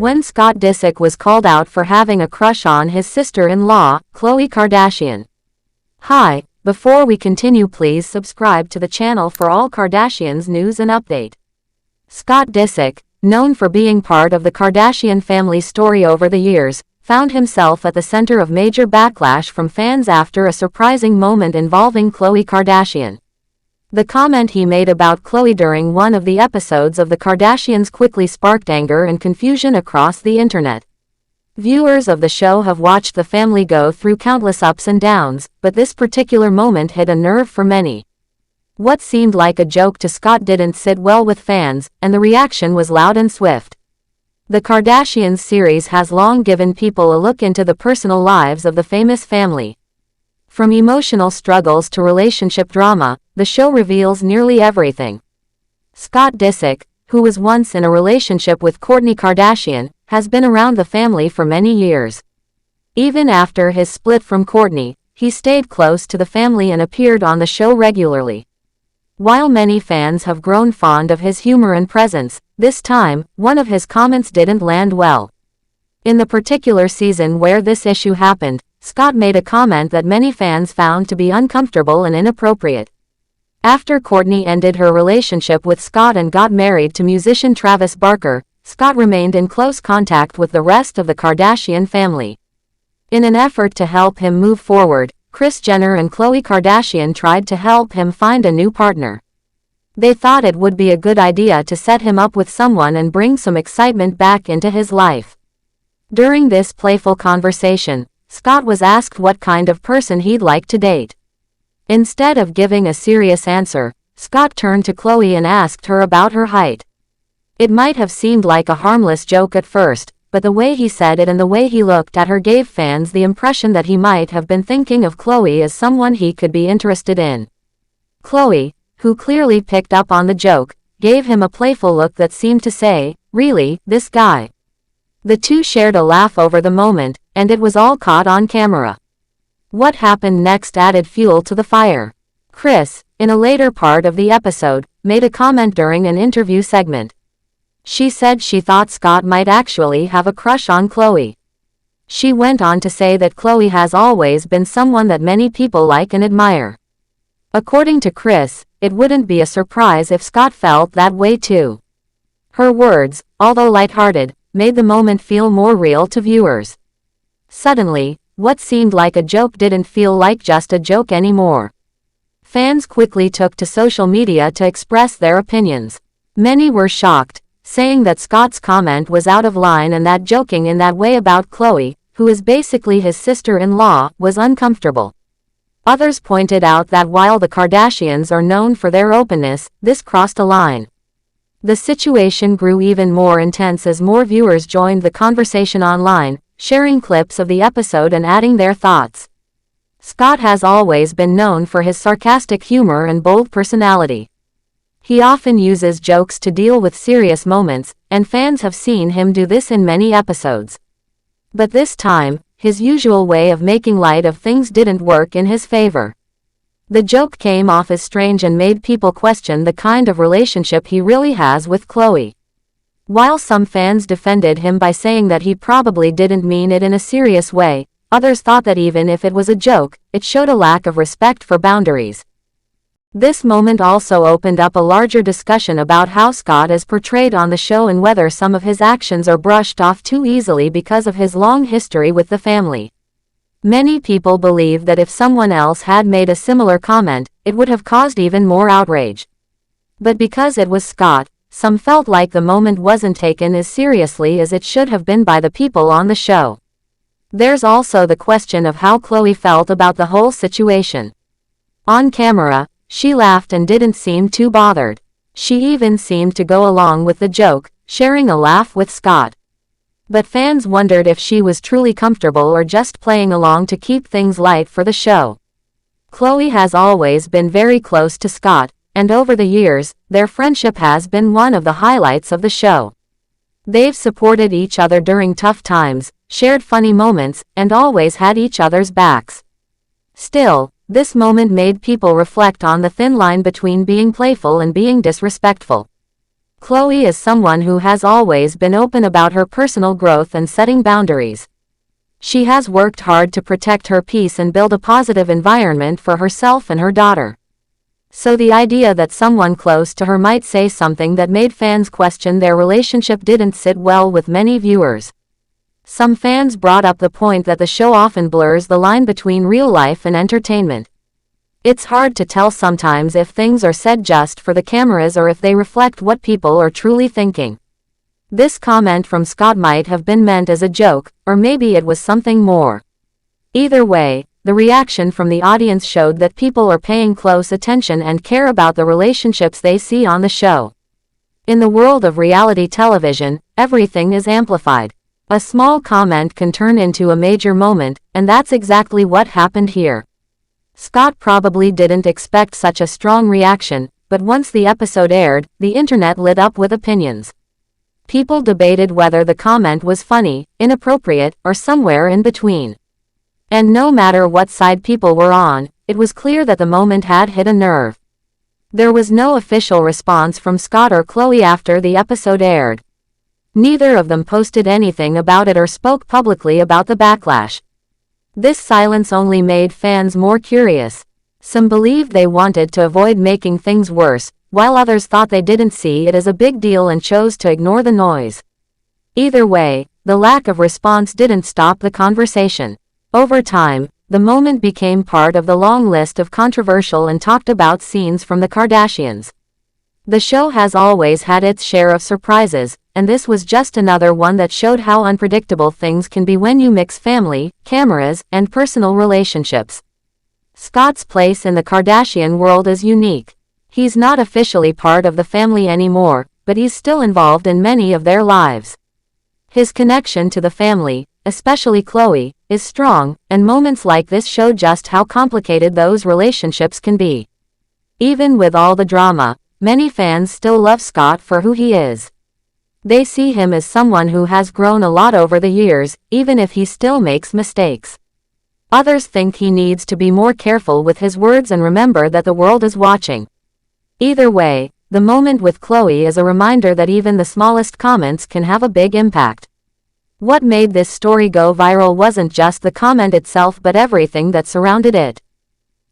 when Scott Disick was called out for having a crush on his sister-in-law, Khloe Kardashian. Hi, before we continue, please subscribe to the channel for all Kardashians news and update. Scott Disick, known for being part of the Kardashian family story over the years, found himself at the center of major backlash from fans after a surprising moment involving Khloe Kardashian. The comment he made about Khloe during one of the episodes of the Kardashians quickly sparked anger and confusion across the internet. Viewers of the show have watched the family go through countless ups and downs, but this particular moment hit a nerve for many. What seemed like a joke to Scott didn't sit well with fans, and the reaction was loud and swift. The Kardashians series has long given people a look into the personal lives of the famous family. From emotional struggles to relationship drama, the show reveals nearly everything. Scott Disick, who was once in a relationship with Kourtney Kardashian, has been around the family for many years. Even after his split from Kourtney, he stayed close to the family and appeared on the show regularly. While many fans have grown fond of his humor and presence, this time, one of his comments didn't land well. In the particular season where this issue happened, Scott made a comment that many fans found to be uncomfortable and inappropriate. After Kourtney ended her relationship with Scott and got married to musician Travis Barker, Scott remained in close contact with the rest of the Kardashian family. In an effort to help him move forward, Kris Jenner and Khloe Kardashian tried to help him find a new partner. They thought it would be a good idea to set him up with someone and bring some excitement back into his life. During this playful conversation, Scott was asked what kind of person he'd like to date. Instead of giving a serious answer, Scott turned to Khloe and asked her about her height. It might have seemed like a harmless joke at first, but the way he said it and the way he looked at her gave fans the impression that he might have been thinking of Khloe as someone he could be interested in. Khloe, who clearly picked up on the joke, gave him a playful look that seemed to say, "Really, this guy?" The two shared a laugh over the moment, and it was all caught on camera. What happened next added fuel to the fire. Kris, in a later part of the episode, made a comment during an interview segment. She said she thought Scott might actually have a crush on Khloe. She went on to say that Khloe has always been someone that many people like and admire. According to Kris, it wouldn't be a surprise if Scott felt that way too. Her words, although lighthearted, made the moment feel more real to viewers. Suddenly, what seemed like a joke didn't feel like just a joke anymore. Fans quickly took to social media to express their opinions. Many were shocked, saying that Scott's comment was out of line and that joking in that way about Khloe, who is basically his sister-in-law, was uncomfortable. Others pointed out that while the Kardashians are known for their openness, this crossed a line. The situation grew even more intense as more viewers joined the conversation online, sharing clips of the episode and adding their thoughts. Scott has always been known for his sarcastic humor and bold personality. He often uses jokes to deal with serious moments, and fans have seen him do this in many episodes. But this time, his usual way of making light of things didn't work in his favor. The joke came off as strange and made people question the kind of relationship he really has with Khloe. While some fans defended him by saying that he probably didn't mean it in a serious way, others thought that even if it was a joke, it showed a lack of respect for boundaries. This moment also opened up a larger discussion about how Scott is portrayed on the show and whether some of his actions are brushed off too easily because of his long history with the family. Many people believe that if someone else had made a similar comment, it would have caused even more outrage. But because it was Scott, some felt like the moment wasn't taken as seriously as it should have been by the people on the show. There's also the question of how Khloe felt about the whole situation. On camera, she laughed and didn't seem too bothered. She even seemed to go along with the joke, sharing a laugh with Scott. But fans wondered if she was truly comfortable or just playing along to keep things light for the show. Khloe has always been very close to Scott, and over the years, their friendship has been one of the highlights of the show. They've supported each other during tough times, shared funny moments, and always had each other's backs. Still, this moment made people reflect on the thin line between being playful and being disrespectful. Khloe is someone who has always been open about her personal growth and setting boundaries. She has worked hard to protect her peace and build a positive environment for herself and her daughter. So the idea that someone close to her might say something that made fans question their relationship didn't sit well with many viewers. Some fans brought up the point that the show often blurs the line between real life and entertainment. It's hard to tell sometimes if things are said just for the cameras or if they reflect what people are truly thinking. This comment from Scott might have been meant as a joke, or maybe it was something more. Either way, the reaction from the audience showed that people are paying close attention and care about the relationships they see on the show. In the world of reality television, everything is amplified. A small comment can turn into a major moment, and that's exactly what happened here. Scott probably didn't expect such a strong reaction, but once the episode aired, the internet lit up with opinions. People debated whether the comment was funny, inappropriate, or somewhere in between. And no matter what side people were on, it was clear that the moment had hit a nerve. There was no official response from Scott or Khloe after the episode aired. Neither of them posted anything about it or spoke publicly about the backlash. This silence only made fans more curious. Some believed they wanted to avoid making things worse, while others thought they didn't see it as a big deal and chose to ignore the noise. Either way, the lack of response didn't stop the conversation. Over time, the moment became part of the long list of controversial and talked about scenes from the Kardashians. The show has always had its share of surprises, and this was just another one that showed how unpredictable things can be when you mix family, cameras, and personal relationships. Scott's place in the Kardashian world is unique. He's not officially part of the family anymore, but he's still involved in many of their lives. His connection to the family, especially Khloe, is strong, and moments like this show just how complicated those relationships can be. Even with all the drama, many fans still love Scott for who he is. They see him as someone who has grown a lot over the years, even if he still makes mistakes. Others think he needs to be more careful with his words and remember that the world is watching. Either way, the moment with Khloe is a reminder that even the smallest comments can have a big impact. What made this story go viral wasn't just the comment itself but everything that surrounded it.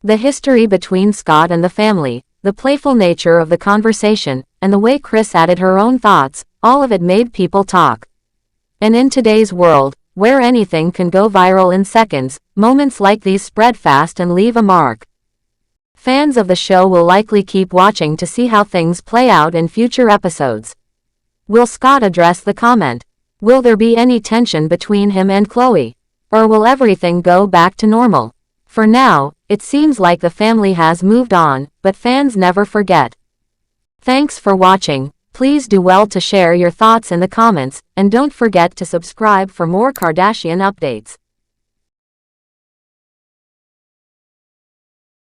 The history between Scott and the family, the playful nature of the conversation, and the way Kris added her own thoughts, all of it made people talk. And in today's world, where anything can go viral in seconds, moments like these spread fast and leave a mark. Fans of the show will likely keep watching to see how things play out in future episodes. Will Scott address the comment? Will there be any tension between him and Khloe? Or will everything go back to normal? For now, it seems like the family has moved on, but fans never forget. Thanks for watching. Please do well to share your thoughts in the comments, and don't forget to subscribe for more Kardashian updates.